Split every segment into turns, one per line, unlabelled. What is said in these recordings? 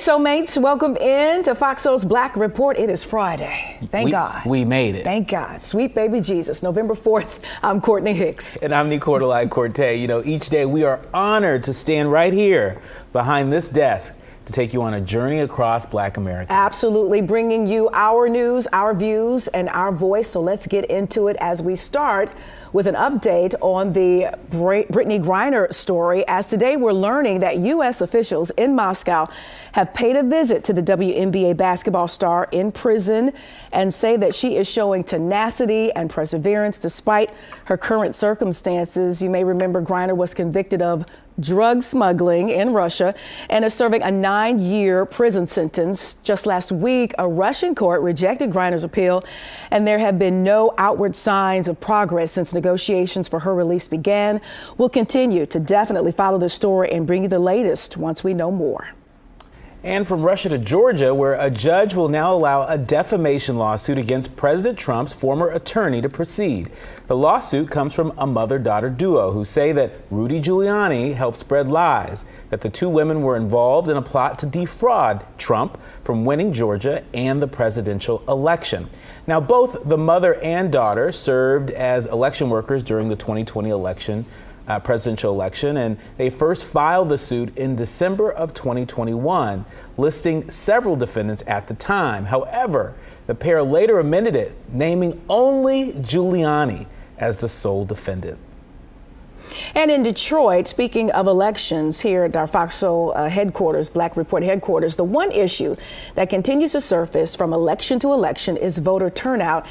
soulmates, welcome in to FOXSOUL's Black Report. It is Friday. Thank God.
We made it.
Thank God. Sweet baby Jesus. November 4th, I'm Courtney Hicks.
And I'm Nicordelai Corte. You know, each day we are honored to stand right here behind this desk to take you on a journey across Black America.
Absolutely, bringing you our news, our views, and our voice. So let's get into it as we start with an update on the Brittney Griner story, as today we're learning that U.S. officials in Moscow have paid a visit to the WNBA basketball star in prison and say that she is showing tenacity and perseverance despite her current circumstances. You may remember Griner was convicted of drug smuggling in Russia and is serving a 9-year prison sentence. Just last week, a Russian court rejected Griner's appeal, and there have been no outward signs of progress since negotiations for her release began. We'll continue to definitely follow this story and bring you the latest once we know more.
And from Russia to Georgia, where a judge will now allow a defamation lawsuit against President Trump's former attorney to proceed. The lawsuit comes from a mother-daughter duo who say that Rudy Giuliani helped spread lies, that the two women were involved in a plot to defraud Trump from winning Georgia and the presidential election. Now, both the mother and daughter served as election workers during the 2020 presidential election, and they first filed the suit in December of 2021, listing several defendants at the time. However, the pair later amended it, naming only Giuliani as the sole defendant.
And in Detroit, speaking of elections, here at our FOXSOUL headquarters, Black Report headquarters, the one issue that continues to surface from election to election is voter turnout,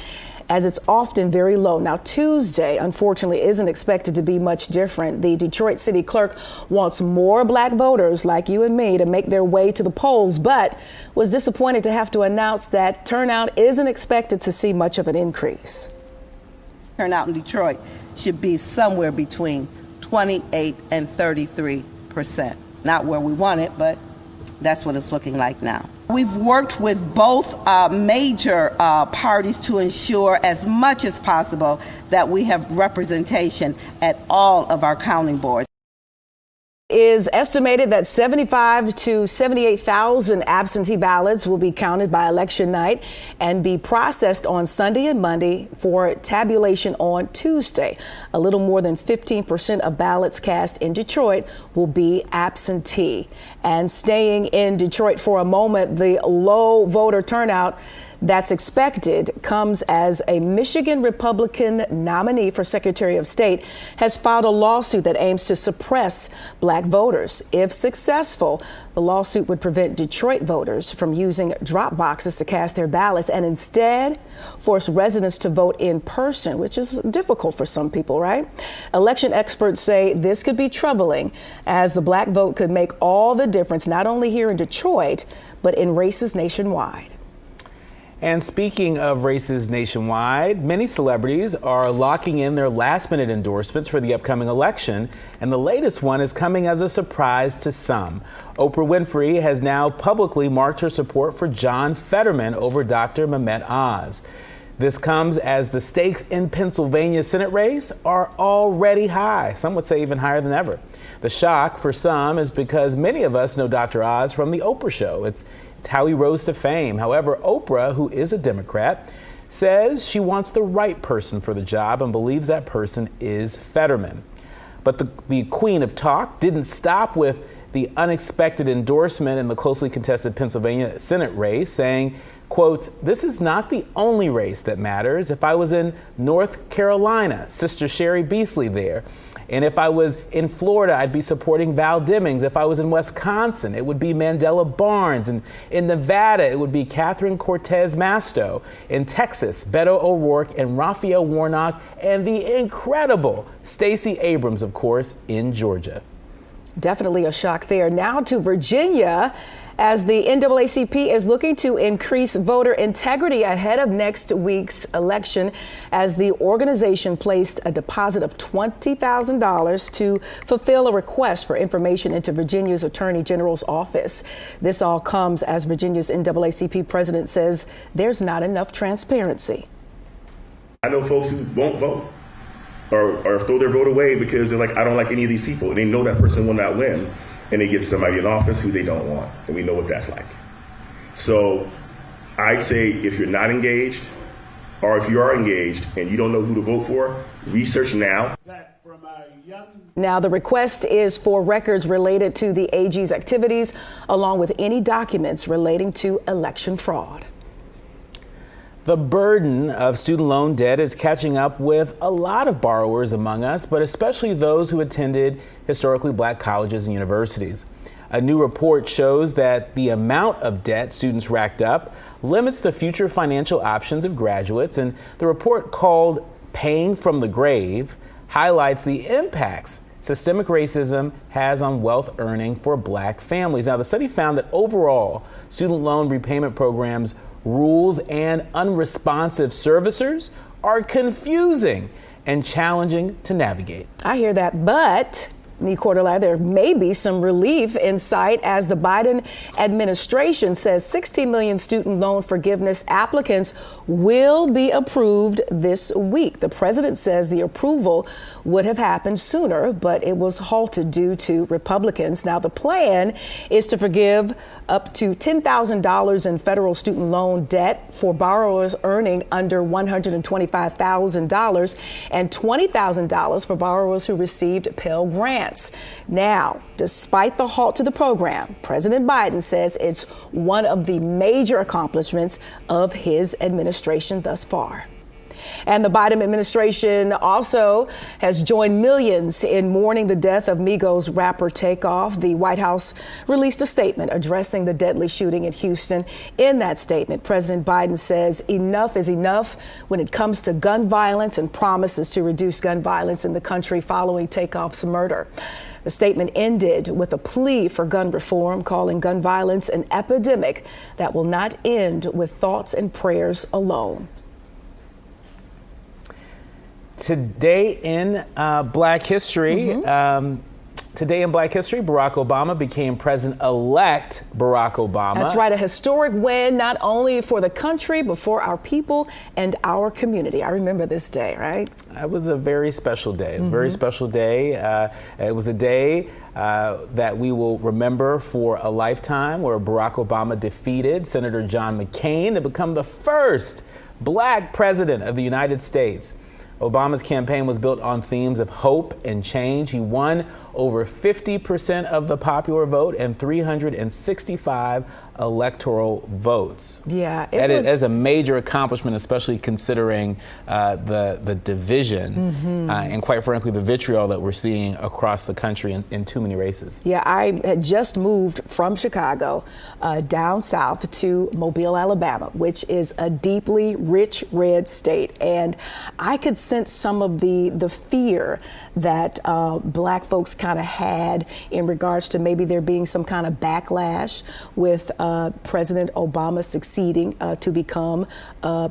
as it's often very low. Now, Tuesday, unfortunately, isn't expected to be much different. The Detroit City Clerk wants more Black voters like you and me to make their way to the polls, but was disappointed to have to announce that turnout isn't expected to see much of an increase.
Turnout in Detroit should be somewhere between 28 and 33%. Not where we want it, but that's what it's looking like now. We've worked with both major parties to ensure as much as possible that we have representation at all of our counting boards.
It is estimated that 75,000 to 78,000 absentee ballots will be counted by election night and be processed on Sunday and Monday for tabulation on Tuesday. A little more than 15% of ballots cast in Detroit will be absentee. And staying in Detroit for a moment, the low voter turnout that's expected comes as a Michigan Republican nominee for Secretary of State has filed a lawsuit that aims to suppress Black voters. If successful, the lawsuit would prevent Detroit voters from using drop boxes to cast their ballots and instead force residents to vote in person, which is difficult for some people, right? Election experts say this could be troubling, as the Black vote could make all the difference, not only here in Detroit, but in races nationwide.
And speaking of races nationwide, many celebrities are locking in their last-minute endorsements for the upcoming election, and the latest one is coming as a surprise to some. Oprah Winfrey has now publicly marked her support for John Fetterman over Dr. Mehmet Oz. This comes as the stakes in Pennsylvania's Senate race are already high. Some would say even higher than ever. The shock for some is because many of us know Dr. Oz from The Oprah Show. It's how he rose to fame. However, Oprah, who is a Democrat, says she wants the right person for the job and believes that person is Fetterman. But the queen of talk didn't stop with the unexpected endorsement in the closely contested Pennsylvania Senate race, saying, quote, "This is not the only race that matters. If I was in North Carolina, Sister Sherry Beasley there. And if I was in Florida, I'd be supporting Val Demings. If I was in Wisconsin, it would be Mandela Barnes. And in Nevada, it would be Catherine Cortez Masto. In Texas, Beto O'Rourke and Raphael Warnock, and the incredible Stacey Abrams, of course, in Georgia."
Definitely a shock there. Now to Virginia, as the NAACP is looking to increase voter integrity ahead of next week's election, as the organization placed a deposit of $20,000 to fulfill a request for information into Virginia's Attorney General's office. This all comes as Virginia's NAACP president says there's not enough transparency.
I know folks who won't vote or throw their vote away because they're like, I don't like any of these people. And they know that person will not win. and they get somebody in office who they don't want, and we know what that's like. So I'd say if you're not engaged, or if you are engaged and you don't know who to vote for, research now.
Now, the request is for records related to the AG's activities, along with any documents relating to election fraud.
The burden of student loan debt is catching up with a lot of borrowers among us, but especially those who attended historically black colleges and universities. A new report shows that the amount of debt students racked up limits the future financial options of graduates, and the report, called Paying from the Grave, highlights the impacts systemic racism has on wealth earning for black families. Now, the study found that overall, student loan repayment programs, rules, and unresponsive servicers are confusing and challenging to navigate.
I hear that, but there may be some relief in sight as the Biden administration says 16 million student loan forgiveness applicants will be approved this week. The president says the approval would have happened sooner, but it was halted due to Republicans. Now, the plan is to forgive up to $10,000 in federal student loan debt for borrowers earning under $125,000 and $20,000 for borrowers who received Pell Grants. Now, despite the halt to the program, President Biden says it's one of the major accomplishments of his administration thus far. And the Biden administration also has joined millions in mourning the death of Migos rapper Takeoff. The White House released a statement addressing the deadly shooting in Houston. In that statement, President Biden says enough is enough when it comes to gun violence and promises to reduce gun violence in the country following Takeoff's murder. The statement ended with a plea for gun reform, calling gun violence an epidemic that will not end with thoughts and prayers alone.
Today in Black History, Barack Obama became President-elect Barack Obama.
That's right, a historic win not only for the country, but for our people and our community. I remember this day, right?
It was a very special day. It was a very special day. It was a day that we will remember for a lifetime, where Barack Obama defeated Senator John McCain to become the first black president of the United States. Obama's campaign was built on themes of hope and change. He won over 50% of the popular vote and 365 electoral votes.
Yeah,
that is a major accomplishment, especially considering the division and, quite frankly, the vitriol that we're seeing across the country in too many races.
Yeah, I had just moved from Chicago down south to Mobile, Alabama, which is a deeply rich red state, and I could sense some of the fear that black folks kind of had in regards to maybe there being some kind of backlash with President Obama succeeding to become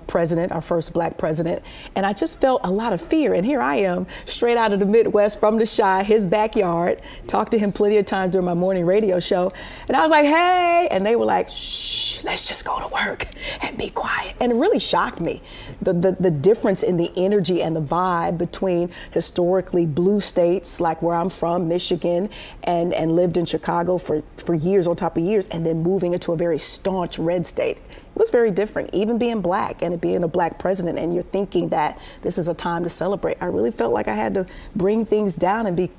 president, our first black president. And I just felt a lot of fear. And here I am, straight out of the Midwest from the Chi, his backyard, talked to him plenty of times during my morning radio show. And I was like, hey, and they were like, shh, let's just go to work and be quiet. And it really shocked me, the difference in the energy and the vibe between historically blue states like where I'm from, Michigan, and lived in Chicago for years on top of years, and then moving into a very staunch red state. It was very different, even being black and it being a black president, and you're thinking that this is a time to celebrate. I really felt like I had to bring things down and be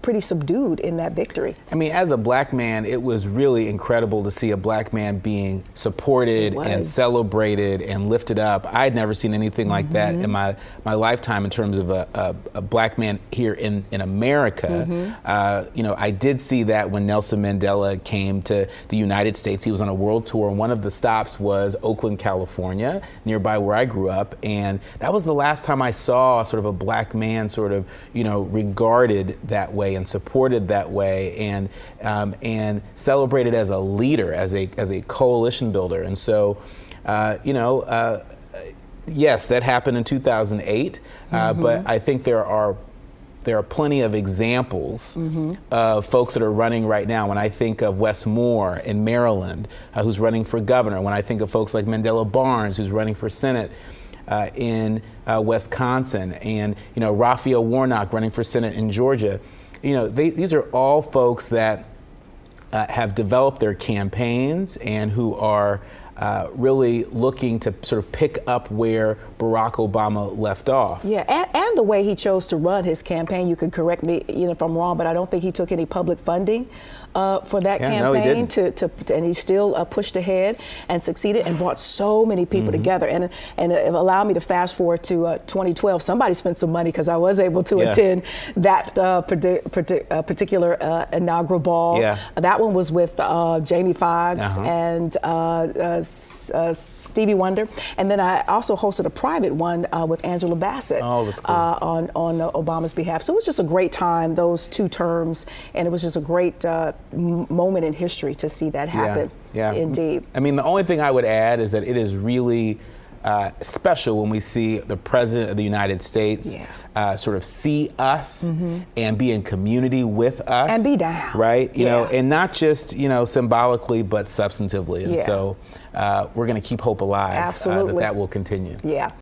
pretty subdued in that victory.
I mean, as a black man, it was really incredible to see a black man being supported and celebrated and lifted up. I'd never seen anything like that in my lifetime in terms of a black man here in America. I did see that when Nelson Mandela came to the United States. He was on a world tour, and one of the stops was Oakland, California, nearby where I grew up. And that was the last time I saw sort of a black man sort of, regarded that way and supported that way, and celebrated as a leader, as a coalition builder. And so, yes, that happened in 2008, but I think there are plenty of examples of folks that are running right now. When I think of Wes Moore in Maryland, who's running for governor, when I think of folks like Mandela Barnes, who's running for Senate in Wisconsin, and Raphael Warnock running for Senate in Georgia, these are all folks that have developed their campaigns and who are really looking to sort of pick up where Barack Obama left off.
Yeah, and the way he chose to run his campaign, you can correct me if I'm wrong, but I don't think he took any public funding for that campaign.
No, he didn't.
And he still pushed ahead and succeeded and brought so many people together. And it allowed me to fast forward to 2012. Somebody spent some money because I was able to attend that particular inaugural ball.
Yeah.
That one was with Jamie Foxx and Stevie Wonder. And then I also hosted a private one with Angela Bassett
that's cool.
on Obama's behalf. So it was just a great time, those 2 terms, and it was just a great moment in history to see that happen.
Yeah.
Indeed.
I mean, the only thing I would add is that it is really special when we see the President of the United States sort of see us and be in community with us.
And be down.
Right? You know, and not just, symbolically, but substantively. And so we're going to keep hope alive.
Absolutely.
That will continue.
Yeah.